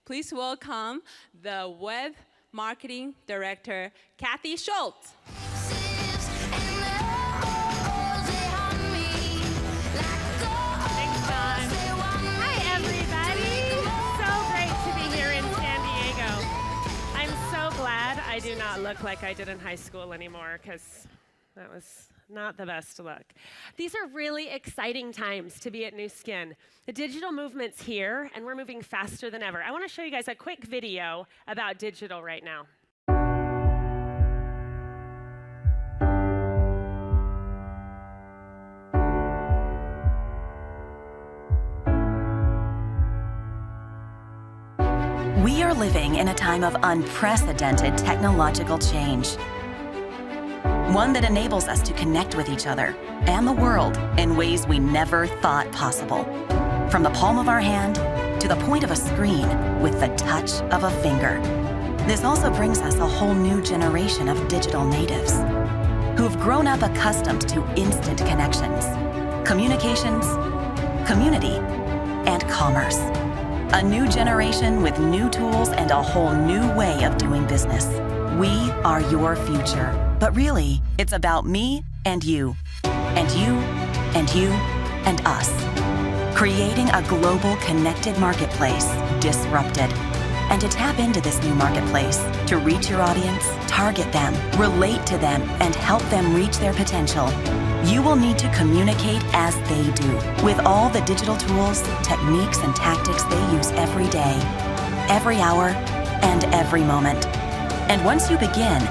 Please welcome the Web Marketing Director, Kathy Schultz. I do not look like I did in high school anymore because that was not the best look. These are really exciting times to be at Nu Skin. The digital movement's here, and we're moving faster than ever. I want to show you guys a quick video about digital right now. We are living in a time of unprecedented technological change. One that enables us to connect with each other and the world in ways we never thought possible. From the palm of our hand to the point of a screen with the touch of a finger. This also brings us a whole new generation of digital natives who've grown up accustomed to instant connections, communications, community, and commerce. A new generation with new tools and a whole new way of doing business. We are your future. But really, it's about me and you, and you, and you, and us. Creating a global connected marketplace, disrupted. And to tap into this new marketplace, to reach your audience, target them, relate to them, and help them reach their potential, you will need to communicate as they do, with all the digital tools, techniques, and tactics they use every day, every hour, and every moment. And once you begin,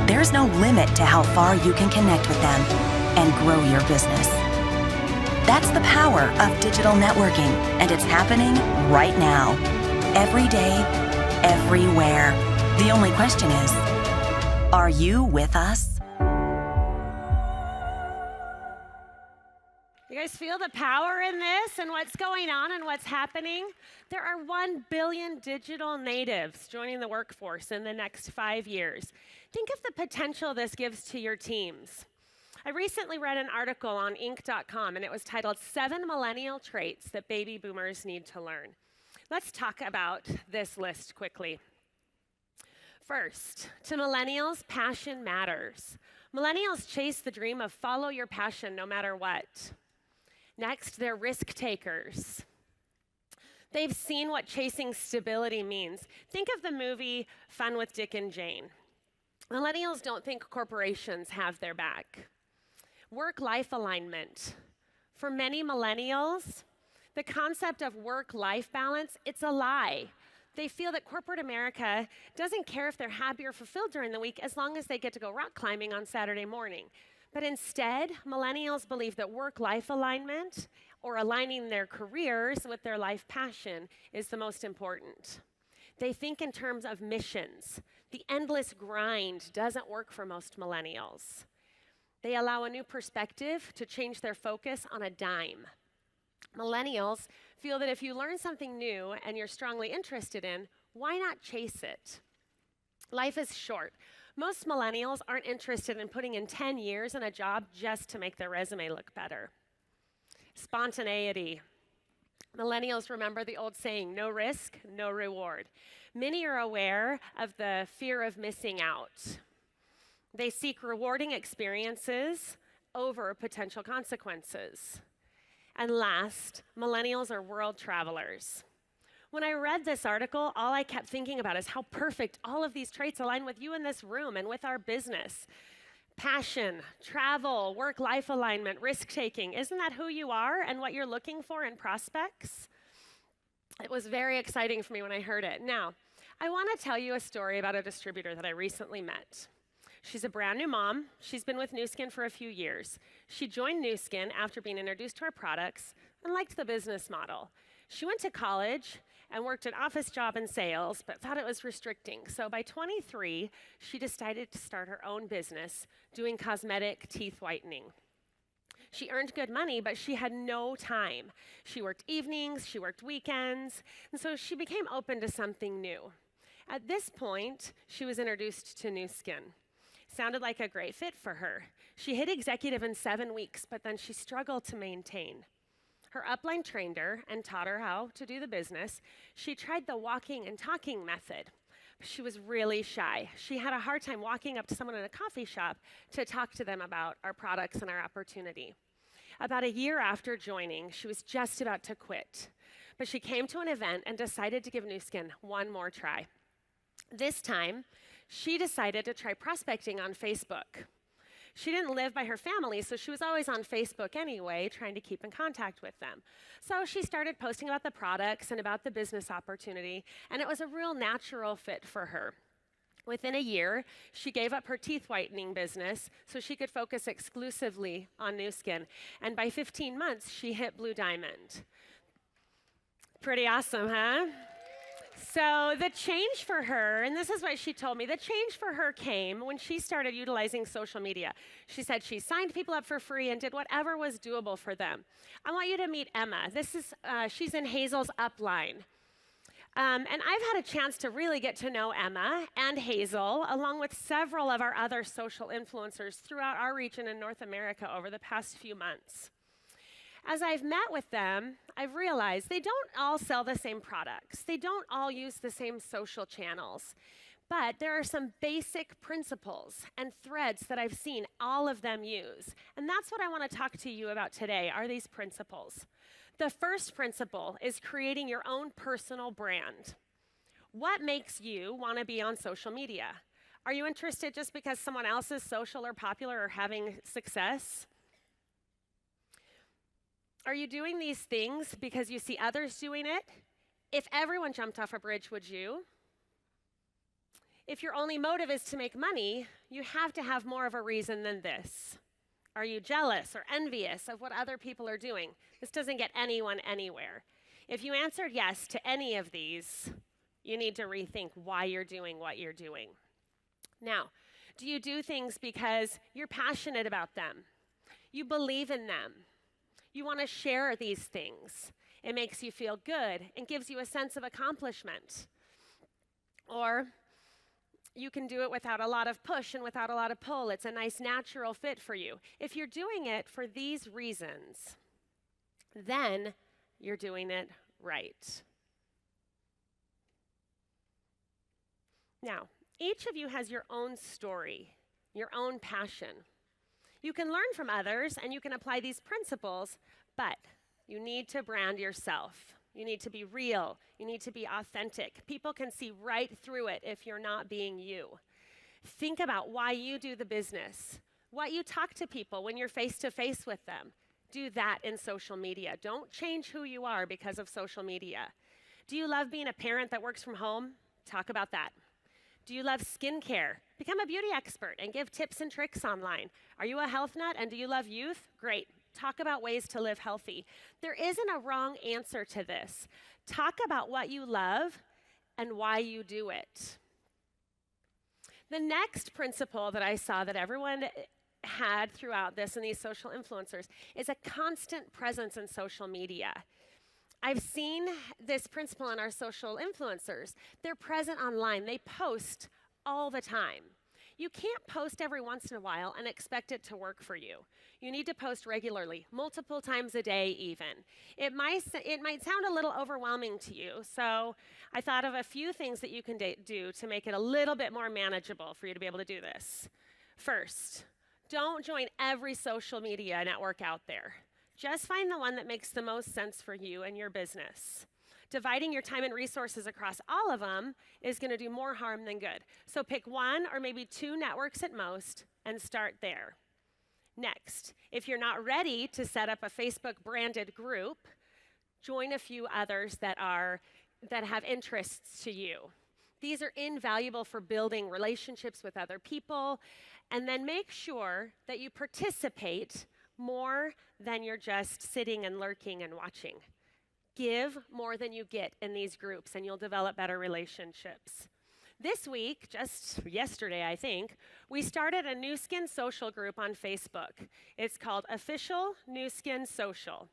there's no limit to how far you can connect with them and grow your business. That's the power of digital networking, and it's happening right now. Every day, everywhere. The only question is, are you with us? You guys feel the power in this and what's going on and what's happening? There are 1 billion digital natives joining the workforce in the next 5 years. Think of the potential this gives to your teams. I recently read an article on Inc.com, and it was titled 7 Millennial Traits That Baby Boomers Need to Learn. Let's talk about this list quickly. First, to millennials, passion matters. Millennials chase the dream of follow your passion no matter what. Next, they're risk takers. They've seen what chasing stability means. Think of the movie Fun with Dick and Jane. Millennials don't think corporations have their back. Work-life alignment. For many millennials, the concept of work-life balance, it's a lie. They feel that corporate America doesn't care if they're happy or fulfilled during the week as long as they get to go rock climbing on Saturday morning. But instead, millennials believe that work-life alignment, or aligning their careers with their life passion, is the most important. They think in terms of missions. The endless grind doesn't work for most millennials. They allow a new perspective to change their focus on a dime. Millennials feel that if you learn something new and you're strongly interested in, why not chase it? Life is short. Most millennials aren't interested in putting in 10 years in a job just to make their resume look better. Spontaneity. Millennials remember the old saying, no risk, no reward. Many are aware of the fear of missing out. They seek rewarding experiences over potential consequences. And last, millennials are world travelers. When I read this article, all I kept thinking about is how perfect all of these traits align with you in this room and with our business. Passion, travel, work-life alignment, risk-taking. Isn't that who you are and what you're looking for in prospects? It was very exciting for me when I heard it. Now, I want to tell you a story about a distributor that I recently met. She's a brand new mom. She's been with Nu Skin for a few years. She joined Nu Skin after being introduced to our products and liked the business model. She went to college and worked an office job in sales, but thought it was restricting. So by 23, she decided to start her own business doing cosmetic teeth whitening. She earned good money, but she had no time. She worked evenings, she worked weekends, and so she became open to something new. At this point, she was introduced to Nu Skin. Sounded like a great fit for her. She hit executive in 7 weeks, but then she struggled to maintain. Her upline trained her and taught her how to do the business. She tried the walking and talking method. She was really shy. She had a hard time walking up to someone in a coffee shop to talk to them about our products and our opportunity. About a year after joining, she was just about to quit. But she came to an event and decided to give Nu Skin one more try. This time, she decided to try prospecting on Facebook. She didn't live by her family, so she was always on Facebook anyway, trying to keep in contact with them. So she started posting about the products and about the business opportunity, and it was a real natural fit for her. Within a year, she gave up her teeth whitening business so she could focus exclusively on Nu Skin. And by 15 months, she hit Blue Diamond. Pretty awesome, huh? So the change for her, and this is what she told me, the change for her came when she started utilizing social media. She said she signed people up for free and did whatever was doable for them. I want you to meet Emma. She's in Hazel's upline. And I've had a chance to really get to know Emma and Hazel, along with several of our other social influencers throughout our region in North America over the past few months. As I've met with them, I've realized they don't all sell the same products. They don't all use the same social channels. But there are some basic principles and threads that I've seen all of them use. And that's what I want to talk to you about today, are these principles. The first principle is creating your own personal brand. What makes you want to be on social media? Are you interested just because someone else is social or popular or having success? Are you doing these things because you see others doing it? If everyone jumped off a bridge, would you? If your only motive is to make money, you have to have more of a reason than this. Are you jealous or envious of what other people are doing? This doesn't get anyone anywhere. If you answered yes to any of these, you need to rethink why you're doing what you're doing. Now, do you do things because you're passionate about them? You believe in them? You want to share these things. It makes you feel good and gives you a sense of accomplishment. Or you can do it without a lot of push and without a lot of pull. It's a nice natural fit for you. If you're doing it for these reasons, then you're doing it right. Now, each of you has your own story, your own passion. You can learn from others and you can apply these principles, but you need to brand yourself. You need to be real. You need to be authentic. People can see right through it if you're not being you. Think about why you do the business, what you talk to people when you're face to face with them. Do that in social media. Don't change who you are because of social media. Do you love being a parent that works from home? Talk about that. Do you love skincare? Become a beauty expert and give tips and tricks online. Are you a health nut and do you love youth? Great. Talk about ways to live healthy. There isn't a wrong answer to this. Talk about what you love and why you do it. The next principle that I saw that everyone had throughout this and these social influencers is a constant presence in social media. I've seen this principle in our social influencers. They're present online. They post all the time. You can't post every once in a while and expect it to work for you. You need to post regularly, multiple times a day even. It might sound a little overwhelming to you, so I thought of a few things that you can do to make it a little bit more manageable for you to be able to do this. First, don't join every social media network out there. Just find the one that makes the most sense for you and your business. Dividing your time and resources across all of them is going to do more harm than good. So pick one or maybe two networks at most and start there. Next, if you're not ready to set up a Facebook branded group, join a few others that have interests to you. These are invaluable for building relationships with other people, and then make sure that you participate more than you're just sitting and lurking and watching. Give more than you get in these groups, and you'll develop better relationships. This week, just yesterday, I think, we started a Nu Skin social group on Facebook. It's called Official Nu Skin Social.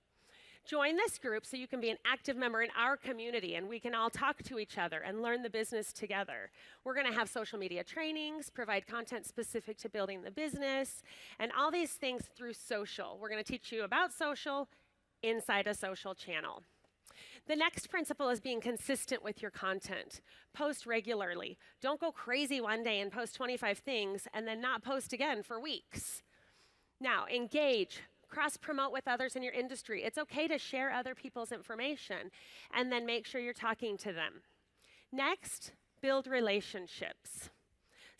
Join this group so you can be an active member in our community, and we can all talk to each other and learn the business together. We're going to have social media trainings, provide content specific to building the business, and all these things through social. We're going to teach you about social inside a social channel. The next principle is being consistent with your content. Post regularly. Don't go crazy one day and post 25 things and then not post again for weeks. Now, engage. Cross-promote with others in your industry. It's okay to share other people's information and then make sure you're talking to them. Next, build relationships.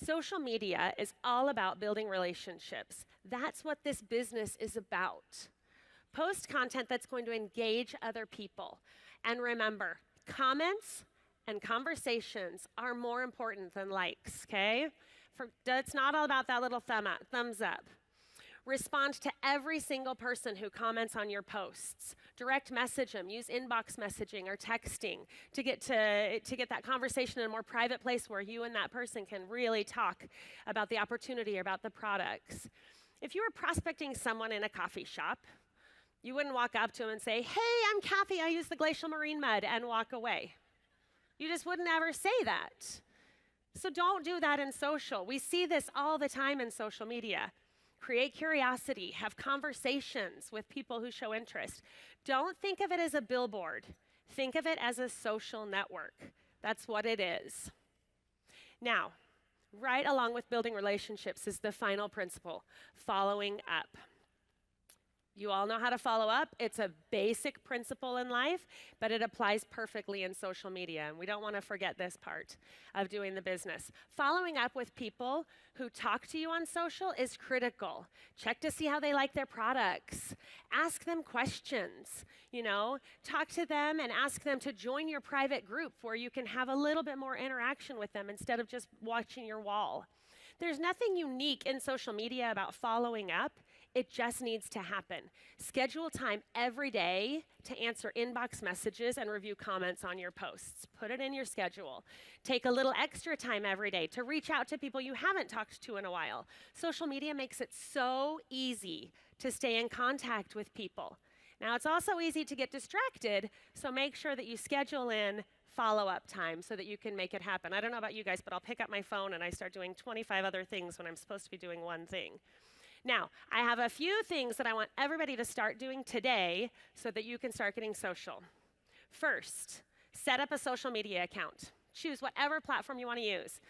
Social media is all about building relationships. That's what this business is about. Post content that's going to engage other people. And remember, comments and conversations are more important than likes, okay? It's not all about that little thumbs up. Respond to every single person who comments on your posts. Direct message them. Use inbox messaging or texting to get that conversation in a more private place where you and that person can really talk about the opportunity or about the products. If you were prospecting someone in a coffee shop, you wouldn't walk up to them and say, "Hey, I'm Kathy, I use the glacial marine mud," and walk away. You just wouldn't ever say that. So don't do that in social. We see this all the time in social media. Create curiosity, have conversations with people who show interest. Don't think of it as a billboard. Think of it as a social network. That's what it is. Now, right along with building relationships is the final principle, following up. You all know how to follow up. It's a basic principle in life, but it applies perfectly in social media, and we don't want to forget this part of doing the business. Following up with people who talk to you on social is critical. Check to see how they like their products. Ask them questions, talk to them and ask them to join your private group where you can have a little bit more interaction with them instead of just watching your wall. There's nothing unique in social media about following up. It just needs to happen. Schedule time every day to answer inbox messages and review comments on your posts. Put it in your schedule. Take a little extra time every day to reach out to people you haven't talked to in a while. Social media makes it so easy to stay in contact with people. Now, it's also easy to get distracted, so make sure that you schedule in follow-up time so that you can make it happen. I don't know about you guys, but I'll pick up my phone and I start doing 25 other things when I'm supposed to be doing one thing. Now, I have a few things that I want everybody to start doing today so that you can start getting social. First, set up a social media account. Choose whatever platform you want to use.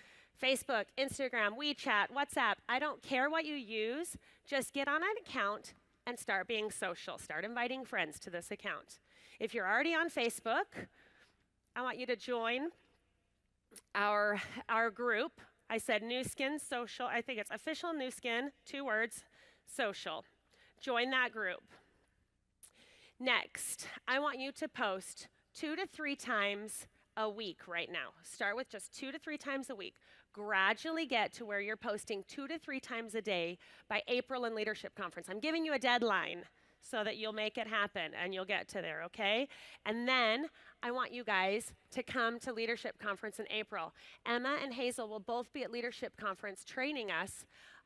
Facebook, Instagram, WeChat, WhatsApp. I don't care what you use. Just get on an account and start being social. Start inviting friends to this account. If you're already on Facebook, I want you to join our group. I said Nu Skin Social. I think it's official Nu Skin, 2 words, social. Join that group. Next, I want you to post 2 to 3 times a week right now. Start with just 2 to 3 times a week. Gradually get to where you're posting 2 to 3 times a day by April in Leadership Conference. I'm giving you a deadline so that you'll make it happen and you'll get to there, okay? And then I want you guys to come to Leadership Conference in April. Emma and Hazel will both be at Leadership Conference training us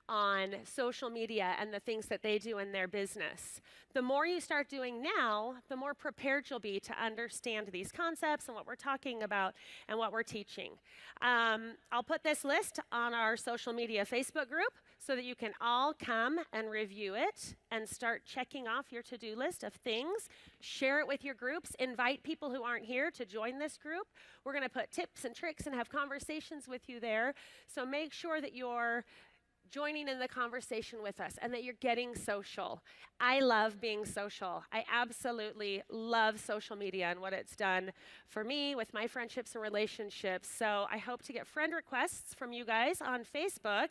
on social media and the things that they do in their business. The more you start doing now, the more prepared you'll be to understand these concepts and what we're talking about and what we're teaching. I'll put this list on our social media Facebook group so that you can all come and review it and start checking off your to-do list of things. Share it with your groups. Invite people who aren't here to join this group. We're going to put tips and tricks and have conversations with you there. So make sure that you're joining in the conversation with us and that you're getting social. I love being social. I absolutely love social media and what it's done for me with my friendships and relationships. So I hope to get friend requests from you guys on Facebook,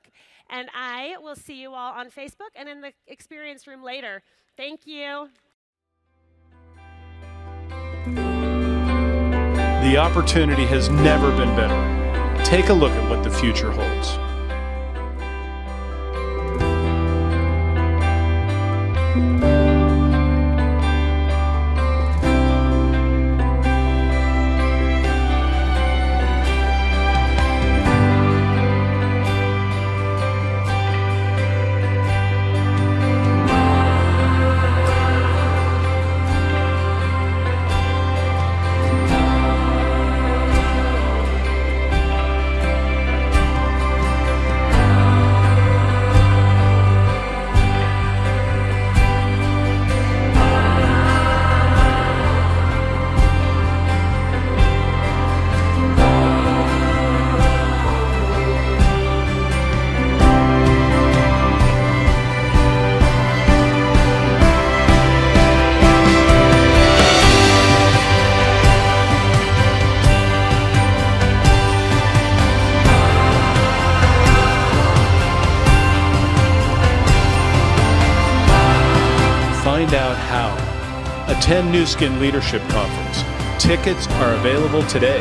and I will see you all on Facebook and in the experience room later. Thank you. The opportunity has never been better. Take a look at what the future holds. find out how. Attend New Skin Leadership Conference. Tickets are available today.